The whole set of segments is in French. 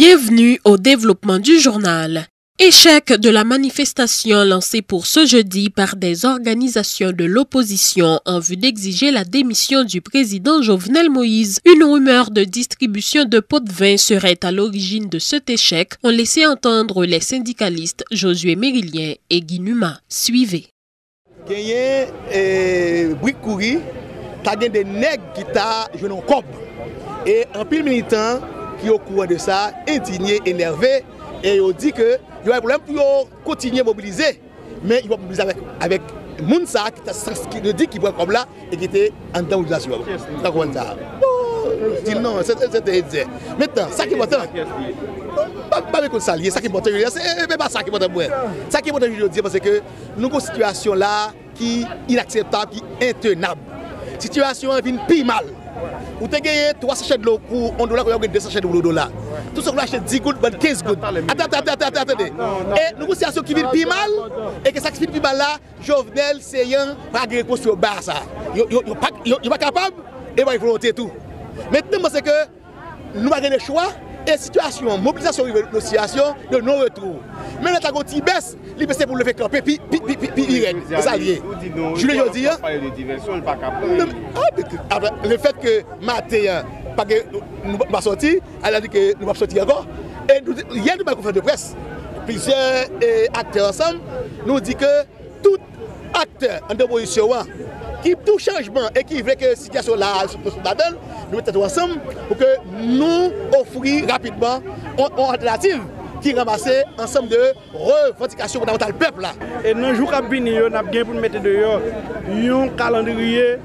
Bienvenue au développement du journal. Échec de la manifestation lancée pour ce jeudi par des organisations de l'opposition en vue d'exiger la démission du président Jovenel Moïse. Une rumeur de distribution de pots de vin serait à l'origine de cet échec, ont laissé entendre les syndicalistes Josué Mérilien et Guy Numa. Suivez. Gagné brique courir, t'as des nègres qui t'a joué en cob. Et en pile militant qui au courant de ça, indigné, énervé, et il dit que il y a un problème pour continuer à mobiliser, mais il va mobiliser avec Mounsa qui dit qu'il va comme là et qui était en temps de mobilisation. Ça comment ça? Dis non, c'était maintenant, ça qui est important. Pas avec le salier, ça qui est important, c'est pas ça qui est important. Ça qui est important, je dis, parce que nous avons une situation là qui est inacceptable, qui est intenable. La situation vient plus mal. Vous avez gagné 3 sachets de l'eau pour $1, vous avez gagné 2 sachets de l'eau. Tout ça, vous achetez 10 gouttes, 15 gouttes. Attendez. Et nous avons une situation qui vient plus mal, et que ça qui vient plus mal là, Jovenel, Seyan, pas de réponse sur bas ça. Il n'est pas capable, et il va volonté tout. Maintenant, c'est que nous avons le choix. Et situation, mobilisation, négociation, de non-retour. Mais là, tu as un petit baisse, c'est pour le faire camper, puis les alliés. Je le dis, le fait que Matéa nous pas sorti, elle a dit que nous ne pas sortir encore. Et hier, nous avons une conférence de presse. Plusieurs acteurs ensemble nous disent que tout acteur en opposition qui tout changement et qui veut que la situation là nous mettons ensemble pour que nous offrir rapidement une alternative qui ramasse ensemble de revendications fondamentales du peuple là. Et dans le jour qui vient, nous avons bien pour mettre dehors un calendrier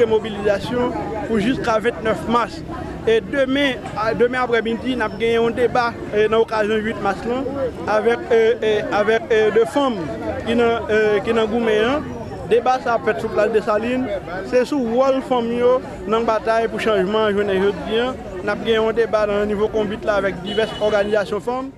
mobilisation pour jusqu'à 29 mars. Et demain après-midi, nous avons un débat dans l'occasion 8 mars avec deux femmes qui sont Gouméen. Le débat ça peut être sur place de Saline. C'est sur Wall Famio dans la bataille pour changement. Nous avons un débat dans le niveau combat avec diverses organisations femmes.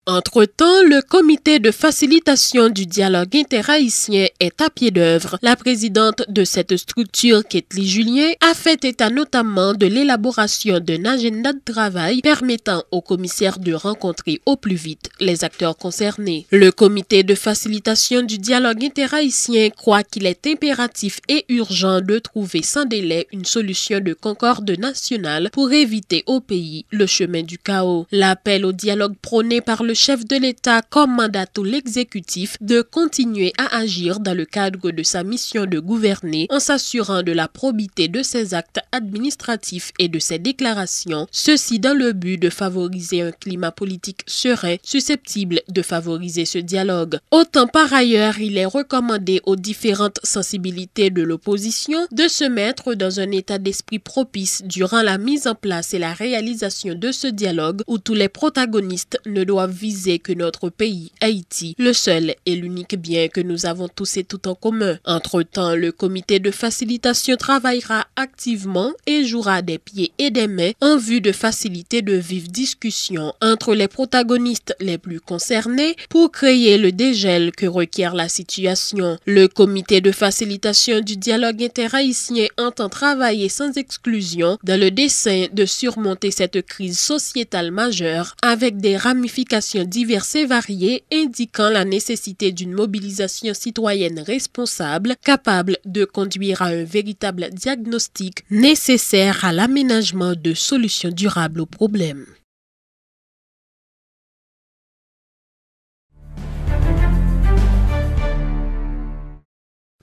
Entre-temps, le comité de facilitation du dialogue interhaïtien est à pied d'œuvre. La présidente de cette structure, Ketli Julien, a fait état notamment de l'élaboration d'un agenda de travail permettant aux commissaires de rencontrer au plus vite les acteurs concernés. Le comité de facilitation du dialogue interhaïtien croit qu'il est impératif et urgent de trouver sans délai une solution de concorde nationale pour éviter au pays le chemin du chaos. L'appel au dialogue prôné par le chef de l'État commande à tout l'exécutif de continuer à agir dans le cadre de sa mission de gouverner en s'assurant de la probité de ses actes administratifs et de ses déclarations, ceci dans le but de favoriser un climat politique serein susceptible de favoriser ce dialogue. Autant par ailleurs, il est recommandé aux différentes sensibilités de l'opposition de se mettre dans un état d'esprit propice durant la mise en place et la réalisation de ce dialogue où tous les protagonistes ne doivent viser que notre pays, Haïti, le seul et l'unique bien que nous avons tous et tout en commun. Entre-temps, le comité de facilitation travaillera activement et jouera des pieds et des mains en vue de faciliter de vives discussions entre les protagonistes les plus concernés pour créer le dégel que requiert la situation. Le comité de facilitation du dialogue interhaïtien entend travailler sans exclusion dans le dessein de surmonter cette crise sociétale majeure avec des ramifications diverses et variées, indiquant la nécessité d'une mobilisation citoyenne responsable, capable de conduire à un véritable diagnostic nécessaire à l'aménagement de solutions durables aux problèmes.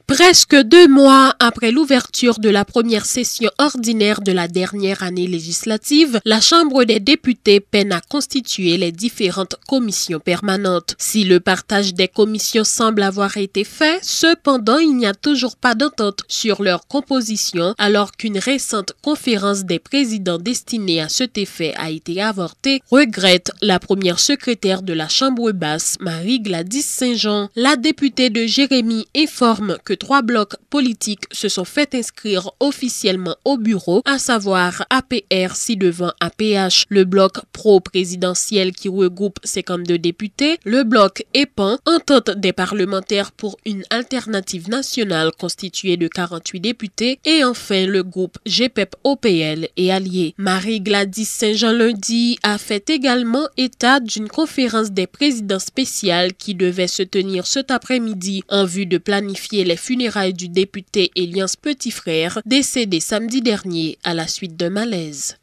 Presque 2 mois après l'ouverture de la première session ordinaire de la dernière année législative, la Chambre des députés peine à constituer les différentes commissions permanentes. Si le partage des commissions semble avoir été fait, cependant il n'y a toujours pas d'entente sur leur composition alors qu'une récente conférence des présidents destinée à cet effet a été avortée, regrette la première secrétaire de la Chambre basse, Marie-Gladys Saint-Jean. La députée de Jérémie informe que 3 3 blocs politiques se sont fait inscrire officiellement au bureau, à savoir APR ci-devant APH, le bloc pro-présidentiel qui regroupe 52 députés, le bloc EPAN, Entente des parlementaires pour une alternative nationale constituée de 48 députés, et enfin le groupe GPEP-OPL et alliés. Marie-Gladys Saint-Jean lundi a fait également état d'une conférence des présidents spéciales qui devait se tenir cet après-midi en vue de planifier les funérailles du député Elias Petit-Frère, décédé samedi dernier à la suite d'un malaise.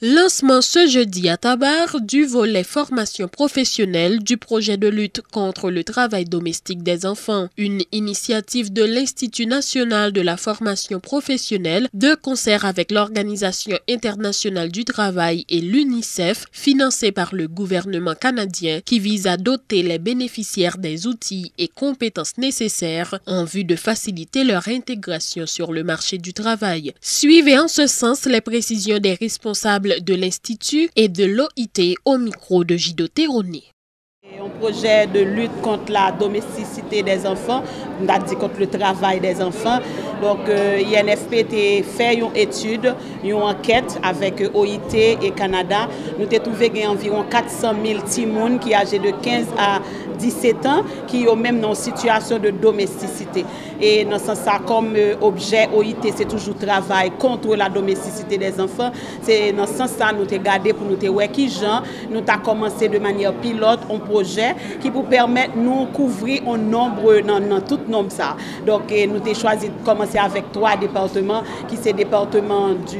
Lancement ce jeudi à Tabar du volet formation professionnelle du projet de lutte contre le travail domestique des enfants, une initiative de l'Institut national de la formation professionnelle de concert avec l'Organisation internationale du travail et l'UNICEF, financée par le gouvernement canadien, qui vise à doter les bénéficiaires des outils et compétences nécessaires en vue de faciliter leur intégration sur le marché du travail. Suivez en ce sens les précisions des responsables de l'Institut et de l'OIT au micro de Gido Terroné. Un projet de lutte contre la domesticité des enfants, on a dit contre le travail des enfants. Donc, INFP a fait une étude, une enquête avec OIT et Canada. Nous avons trouvé qu'il y a environ 400 000 petits qui sont âgés de 15 à 17 ans qui sont même dans une situation de domesticité. Et dans ce sens, comme objet OIT, c'est toujours travail contre la domesticité des enfants. C'est dans ce sens, nous avons regardé pour nous voir qui gens. Nous avons commencé de manière pilote un projet qui pour permettre de nous couvrir un nombre dans tout nombre ça. Donc nous avons choisi de commencer avec 3 départements qui sont département du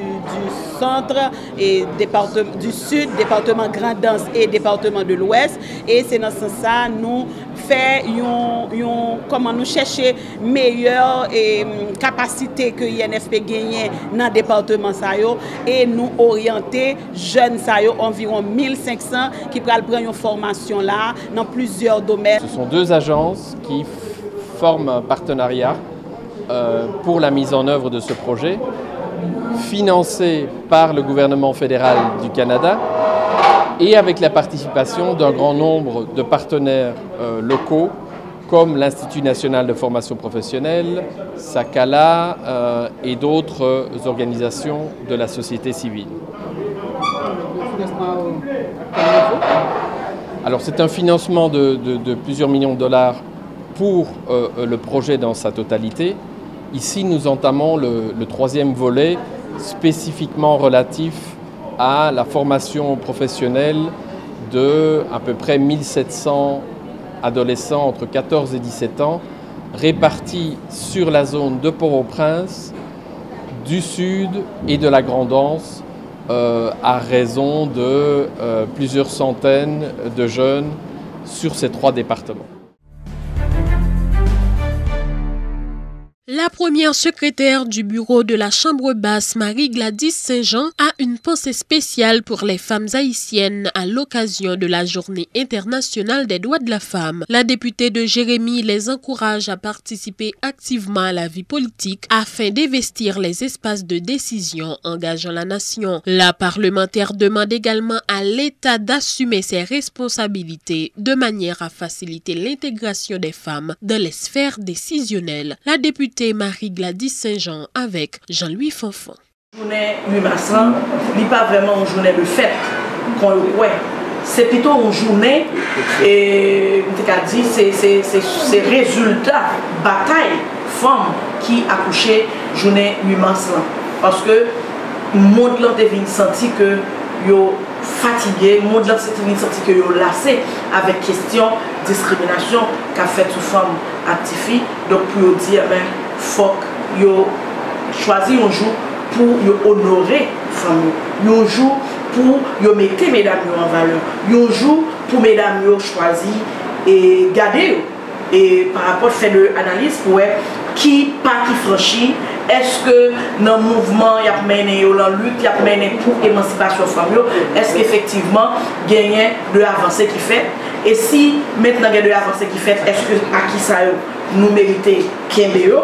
centre et département du sud, département Grand'Anse et département de l'ouest. Et c'est dans ce sens ça nous fait comment nous chercher meilleure capacité que l'INFP gagne dans le département ça et nous orienter jeunes ça environ 1500 qui prennent une formation là dans plusieurs domaines. Ce sont 2 agences qui forment un partenariat pour la mise en œuvre de ce projet, financé par le gouvernement fédéral du Canada et avec la participation d'un grand nombre de partenaires locaux comme l'Institut national de formation professionnelle, SACALA et d'autres organisations de la société civile. Alors c'est un financement de plusieurs millions de dollars pour le projet dans sa totalité. Ici nous entamons le 3e volet spécifiquement relatif à la formation professionnelle de à peu près 1700 adolescents entre 14 et 17 ans répartis sur la zone de Port-au-Prince, du Sud et de la Grand'Anse à raison de plusieurs centaines de jeunes sur ces 3 départements. La première secrétaire du bureau de la Chambre basse, Marie-Gladys Saint-Jean, a une pensée spéciale pour les femmes haïtiennes à l'occasion de la Journée internationale des droits de la femme. La députée de Jérémie les encourage à participer activement à la vie politique afin d'investir les espaces de décision engageant la nation. La parlementaire demande également à l'État d'assumer ses responsabilités de manière à faciliter l'intégration des femmes dans les sphères décisionnelles. La députée Marie-Gladys Saint-Jean avec Jean-Louis Fanfan. Journée 8 mars, n'est pas vraiment une journée de fête. C'est plutôt une journée, et c'est résultat bataille femmes qui accouchaient journée 8 mars. Parce que le monde est venu sentir que yo fatigué, le monde est venu sentir que yo lassé avec question discrimination qu'a fait sous femme active. Donc pour dire ben faut yo choisir un jour pour yo honorer femme, un jour pour yo mettre mesdames en valeur, un jour pour mesdames yo choisir et garder et par rapport à faire de analyse pour qui pas qui franchit. Est-ce que dans le mouvement il y a mené dans la lutte il y a mené pour l'émancipation femmes, est-ce qu'effectivement il y a de l'avancée qui fait, et si maintenant il y a de l'avancée qui fait, est-ce que à qui ça nous méritons Kembeo,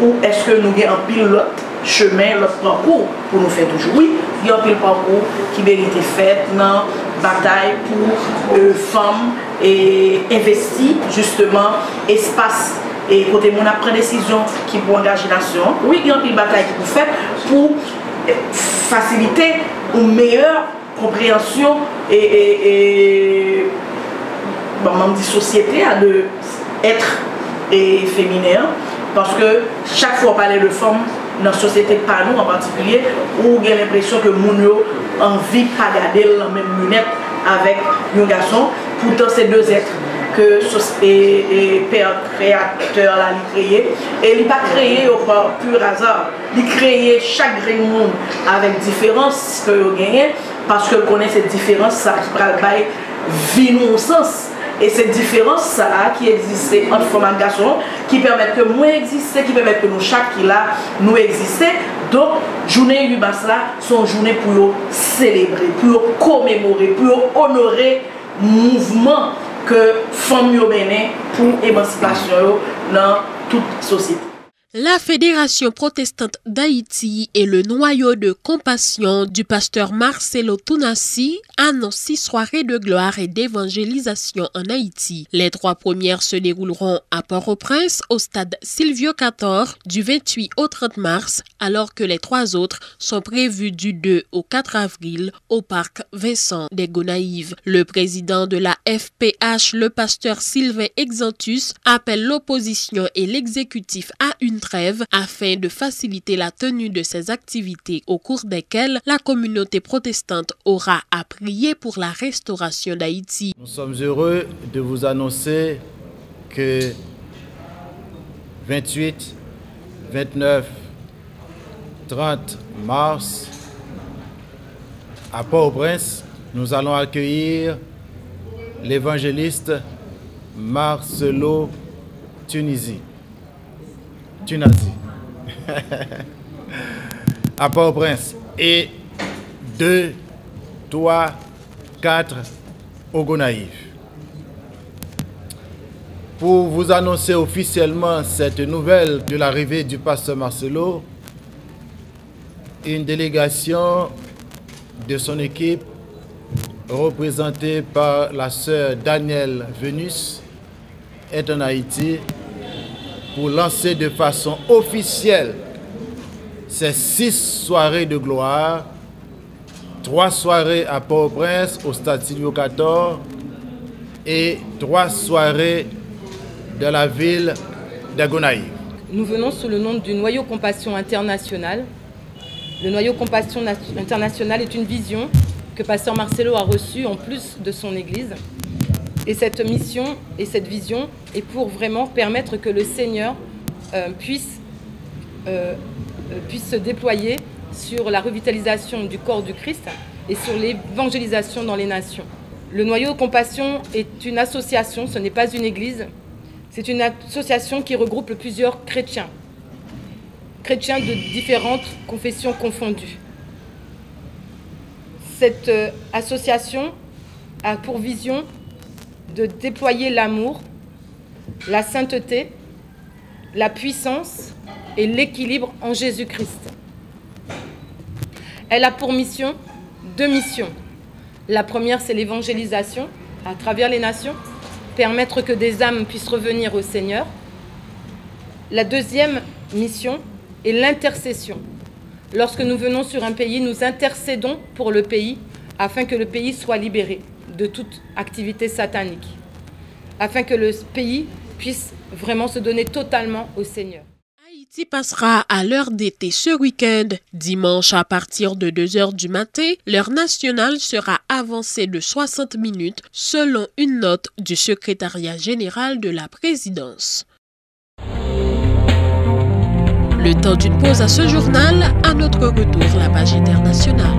ou est-ce que nous avons un pile l'autre chemin, l'autre parcours pour nous faire toujours? Oui, il y a un pile parcours qui mérite fait dans bataille pour femmes et investir justement espace et côté mon prend décision qui pour engager nation. Oui, il y a un pile bataille qui pour faire pour faciliter une meilleure compréhension et membre de société à de être et féminin parce que chaque fois on parle de femmes dans la société pas nous en particulier où il y a l'impression que moun yo envie pas garder la même lunette avec un garçon. Pourtant c'est deux êtres que père créateur là il créé et il pas créé au pur hasard, il créé chaque monde avec différence que vous gagnez parce que connaît cette différence ça qui va vie nous au sens. Et cette différence ça qui existe entre femmes et garçons qui permettent que moi exister, qui permettent que nous chaque qui là nous exister. Donc journée Ubas là sont journée pour célébrer, pour commémorer, pour honorer le mouvement que femmes yo mené pour émancipation dans toute société. La Fédération protestante d'Haïti et le noyau de compassion du pasteur Marcelo Tounassi annoncent 6 soirées de gloire et d'évangélisation en Haïti. Les 3 premières se dérouleront à Port-au-Prince au stade Silvio Cator du 28 au 30 mars, alors que les 3 autres sont prévues du 2 au 4 avril au parc Vincent des Gonaïves. Le président de la FPH, le pasteur Sylvain Exantus, appelle l'opposition et l'exécutif à une trêve afin de faciliter la tenue de ces activités au cours desquelles la communauté protestante aura à prier pour la restauration d'Haïti. Nous sommes heureux de vous annoncer que 28, 29, 30 mars, à Port-au-Prince, nous allons accueillir l'évangéliste Marcelo Tounassi. À Port-au-Prince et 2, 3, 4 au Gonaïves. Pour vous annoncer officiellement cette nouvelle de l'arrivée du pasteur Marcelo, une délégation de son équipe représentée par la sœur Danielle Venus est en Haïti pour lancer de façon officielle ces 6 soirées de gloire, 3 soirées à Port-au-Prince au stade Silvio Cator et 3 soirées de la ville de Gonaïves. Nous venons sous le nom du Noyau Compassion International. Le Noyau Compassion International est une vision que pasteur Marcelo a reçue en plus de son église. Et cette mission et cette vision est pour vraiment permettre que le Seigneur puisse se déployer sur la revitalisation du corps du Christ et sur l'évangélisation dans les nations. Le Noyau Compassion est une association, ce n'est pas une église. C'est une association qui regroupe plusieurs chrétiens de différentes confessions confondues. Cette association a pour vision de déployer l'amour, la sainteté, la puissance et l'équilibre en Jésus-Christ. Elle a pour mission 2 missions. La première, c'est l'évangélisation à travers les nations, permettre que des âmes puissent revenir au Seigneur. La deuxième mission est l'intercession. Lorsque nous venons sur un pays, nous intercédons pour le pays afin que le pays soit libéré de toute activité satanique, afin que le pays puisse vraiment se donner totalement au Seigneur. Haïti passera à l'heure d'été ce week-end. Dimanche à partir de 2h du matin, l'heure nationale sera avancée de 60 minutes selon une note du secrétariat général de la présidence. Le temps d'une pause à ce journal, à notre retour la page internationale.